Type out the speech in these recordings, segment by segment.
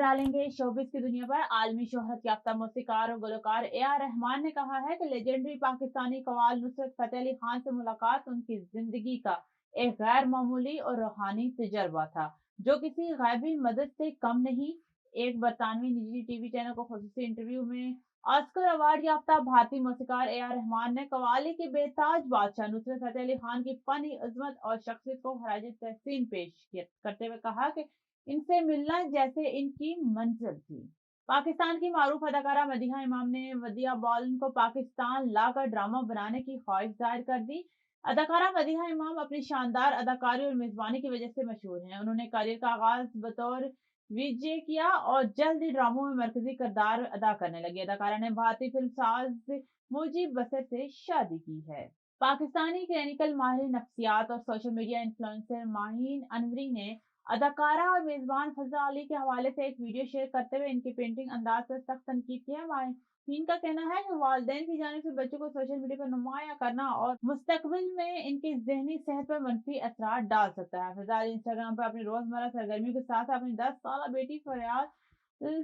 डालेंगे शोबिस की दुनिया पर। आलमी शोहरत याफ्ता मौसीकार और गुलकार ए.आर. रहमान ने कहा है कि लेजेंडरी पाकिस्तानी कव्वाल नुसरत फतेह अली खान से मुलाकात उनकी जिंदगी का एक गैर मामूली और रूहानी तजर्बा था, जो किसी गैबी मदद से कम नहीं। एक बरतानवी निजी टीवी चैनल को खुसूसी इंटरव्यू में ऑस्कर अवार्ड याफ्ता भारतीय मौसीकार ए.आर. रहमान ने कव्वाली के बेताज बादशाह नुसरत फतेह अली खान की फनी अजमत और शख्सियत को खराज तहसीन पेश करते हुए कहा कि इनसे मिलना जैसे इनकी मंजिल थी। पाकिस्तान की मारूफ अदाकारा मदीहा इमाम ने वदिया बॉलन को पाकिस्तान लाकर ड्रामा बनाने की ख्वाहिश जाहिर कर दी। अदाकारा मदीहा इमाम अपनी शानदार अदाकारी और मेजबानी की वजह से मशहूर हैं। उन्होंने करियर का आगाज बतौर वीजे किया और जल्द ही ड्रामों में मरकजी किरदार अदा करने लगी। अदाकारा ने भारतीय फिल्म साज मुजीब बसर से शादी की है। पाकिस्तानी क्लिनिकल माहिर नफ्सियात और social media influencer Maheen Anwari ने अदाकारा और मेजबान फजा अली के हवाले से एक वीडियो शेयर करते हुए इनके पेंटिंग अंदाज पर सख्त तनकीद की है। माहीन का कहना है कि वालिदैन की जानिब से बच्चों को सोशल मीडिया पर नुमाया करना और मुस्तकबिल में इनकी जहनी सेहत पर मनफी असरार डाल सकता है। फजा अली इंस्टाग्राम पर अपनी रोजमर्रा सरगर्मियों के साथ अपनी 10 साल बेटी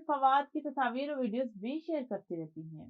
फवाद की तस्वीर और वीडियोस भी शेयर करती रहती हैं।